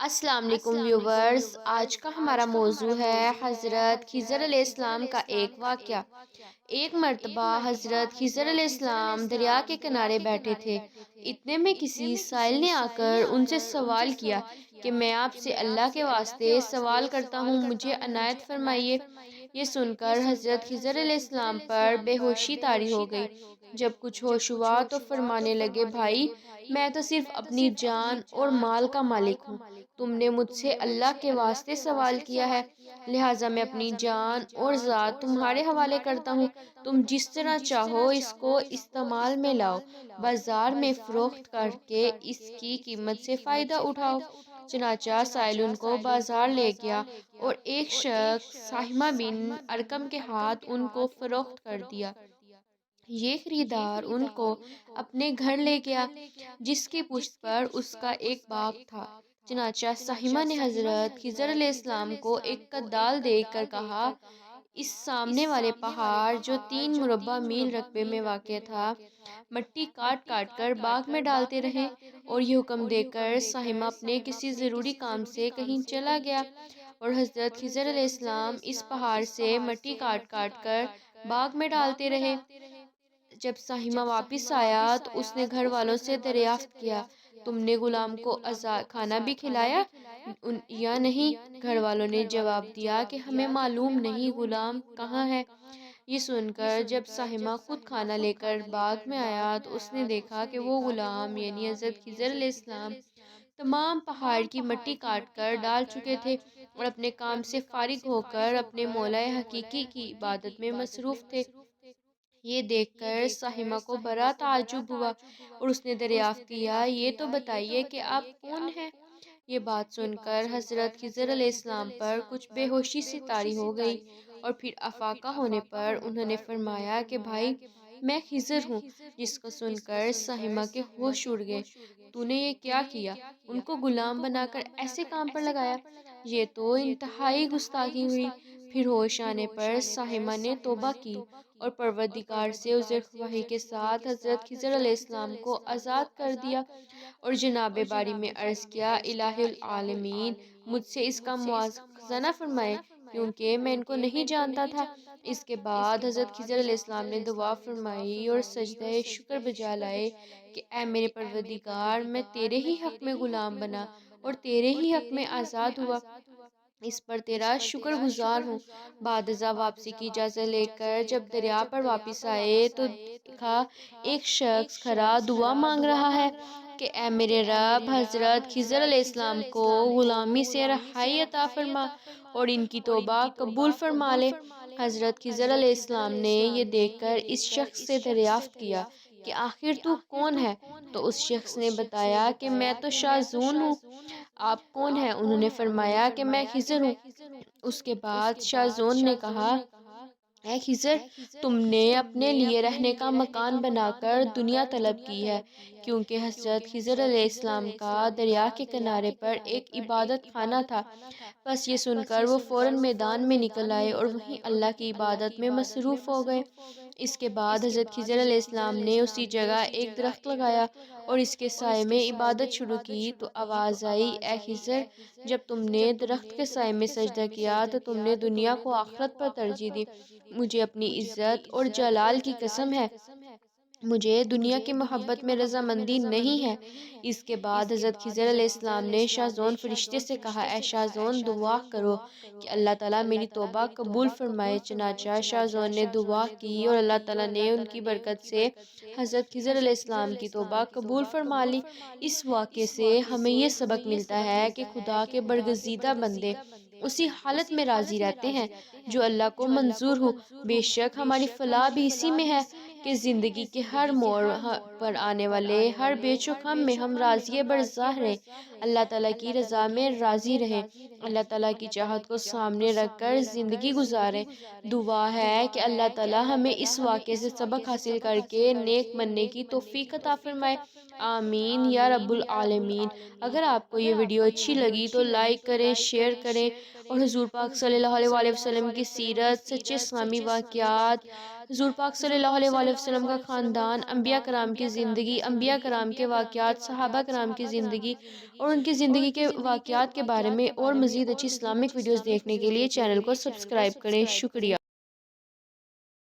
السلام علیکم ویورز، آج کا ہمارا موضوع ہے حضرت خضر علیہ السلام کا ایک واقعہ۔ ایک مرتبہ حضرت خضر علیہ السلام دریا کے کنارے بیٹھے تھے۔ اتنے میں کسی سائل نے آ کر ان سے سوال کیا کہ میں آپ سے اللہ کے واسطے سوال کرتا ہوں، مجھے عنایت فرمائیے۔ یہ سن کر حضرت خضر علیہ السلام پر بے ہوشی طاری ہو گئی۔ جب کچھ ہوش ہوا تو فرمانے لگے، بھائی میں تو صرف اپنی جان اور مال کا مالک ہوں۔ تم نے مجھ سے اللہ کے واسطے سوال کیا ہے، لہٰذا میں اپنی جان اور ذات تمہارے حوالے کرتا ہوں۔ تم جس طرح چاہو اس کو استعمال میں لاؤ، بازار میں فروخت کر کے اس کی قیمت سے فائدہ اٹھاؤ۔ چنانچہ سائل ان کو بازار لے گیا اور ایک شخص سہمہ بن ارقم کے ہاتھ ان کو فروخت کر دیا۔ یہ خریدار ان کو اپنے گھر لے گیا، جس کی پشت پر اس کا ایک باغ تھا۔ چنانچہ سہمہ نے حضرت خضر علیہ السلام کو ایک کدال دے کر کہا، اس سامنے والے پہاڑ جو 3 مربع میل رقبے میں واقع تھا، مٹی کاٹ کاٹ کر باغ میں ڈالتے رہیں۔ اور یہ حکم دے کر سہمہ اپنے کسی ضروری کام سے کہیں چلا گیا اور حضرت خضر علیہ السلام اس پہاڑ سے مٹی کاٹ کاٹ کر باغ میں ڈالتے رہے۔ جب سہمہ واپس آیا تو اس نے گھر والوں سے دریافت کیا، تم نے غلام کو کھانا بھی کھلایا یا نہیں؟ گھر والوں نے جواب دیا کہ ہمیں معلوم نہیں غلام کہاں ہے۔ یہ سن کر جب سہمہ خود کھانا لے کر باغ میں آیا تو اس نے دیکھا کہ وہ غلام یعنی حضرت خضر علیہ السلام تمام پہاڑ کی مٹی کاٹ کر ڈال چکے تھے اور اپنے کام سے فارغ ہو کر اپنے مولا حقیقی کی عبادت میں مصروف تھے۔ یہ دیکھ کر سہمہ کو بڑا تعجب ہوا اور اس نے دریافت کیا، یہ تو بتائیے کہ آپ کون ہیں؟ یہ بات سن کر حضرت خضر علیہ السلام پر کچھ بے ہوشی سی طاری ہو گئی اور پھر افاقہ ہونے پر انہوں نے فرمایا کہ بھائی میں خضر ہوں۔ جس کو سن کر سہمہ کے ہوش اڑ گئے۔ تو نے یہ کیا کیا؟ ان کو غلام بنا کر ایسے کام پر لگایا؟ یہ تو انتہائی گستاخی ہوئی۔ پھر ہوش آنے پر سہمہ نے توبہ کی اور پروردگار سے عذر خواہی کے ساتھ حضرت خضر علیہ السلام کو آزاد کر دیا اور جناب باری میں عرض کیا، الہ العالمین مجھ سے اس کا مواخذہ نہ فرمائے کیونکہ میں ان کو نہیں جانتا تھا۔ اس کے بعد حضرت خضر علیہ السلام نے دعا فرمائی اور سجدہ شکر بجا لائے کہ اے میرے پروردگار، میں تیرے ہی حق میں غلام بنا اور تیرے ہی حق میں آزاد ہوا، اس پر تیرا شکر گزار ہوں۔ بعد ازاں واپسی کی اجازت لے کر جب دریا پر واپس آئے تو دیکھا ایک شخص کھڑا دعا مانگ رہا ہے کہ اے میرے رب، حضرت خضر علیہ السلام کو غلامی سے رہائی عطا فرما اور ان کی توبہ قبول فرما لے۔ حضرت خضر علیہ السلام نے یہ دیکھ کر اس شخص سے دریافت کیا کہ آخر تو کون ہے؟ تو اس شخص نے بتایا کہ میں تو شاذون ہوں۔ آپ کون ہیں؟ انہوں نے فرمایا کہ میں خضر ہوں۔ اس کے بعد شاذون نے کہا، اے خضر، تم نے اپنے لیے رہنے کا مکان بنا کر دنیا طلب کی ہے، کیونکہ حضرت خضر علیہ السلام کا دریا کے کنارے پر ایک عبادت خانہ تھا۔ بس یہ سن کر وہ فوراً میدان میں نکل آئے اور وہیں اللہ کی عبادت میں مصروف ہو گئے۔ اس کے بعد حضرت خضر علیہ السلام نے اسی جگہ ایک درخت لگایا اور اس کے سائے میں عبادت شروع کی تو آواز آئی، اے خضر، جب تم نے درخت کے سائے میں سجدہ کیا تو تم نے دنیا کو آخرت پر ترجیح دی۔ مجھے اپنی عزت اور جلال کی قسم ہے، مجھے دنیا کی محبت میں رضامندی نہیں ہے۔ اس کے بعد حضرت خضر علیہ السلام نے شاذون فرشتے سے کہا، اے شاذون، دعا کرو کہ اللہ تعالیٰ میری توبہ قبول فرمائے۔ چنانچہ شاذون نے دعا کی اور اللہ تعالیٰ نے ان کی برکت سے حضرت خضر علیہ السلام کی توبہ قبول فرما لی۔ اس واقعے سے ہمیں یہ سبق ملتا ہے کہ خدا کے برگزیدہ بندے اسی حالت میں راضی رہتے ہیں جو اللہ کو منظور ہو۔ بے شک ہماری فلاح بھی اسی میں ہے کہ زندگی کے ہر موڑ پر آنے والے ہر بیچ و خم میں ہم راضی برزاہ رہیں، اللہ تعالیٰ کی رضا میں راضی رہیں، اللہ تعالیٰ کی چاہت کو سامنے رکھ کر زندگی گزاریں۔ دعا ہے کہ اللہ تعالیٰ ہمیں اس واقعے سے سبق حاصل کر کے نیک بننے کی توفیق عطا فرمائے، آمین یا رب العالمین۔ اگر آپ کو یہ ویڈیو اچھی لگی تو لائک کریں، شیئر کریں اور حضور پاک صلی اللہ علیہ وسلم کی سیرت، سچے اسلامی واقعات، حضور پاک صلی اللہ علیہ وسلم کا خاندان، انبیاء کرام کی زندگی، انبیاء کرام کے واقعات، صحابہ کرام کی زندگی اور ان کی زندگی کے واقعات کے بارے میں اور مزید اچھی اسلامک ویڈیوز دیکھنے کے لیے چینل کو سبسکرائب کریں۔ شکریہ۔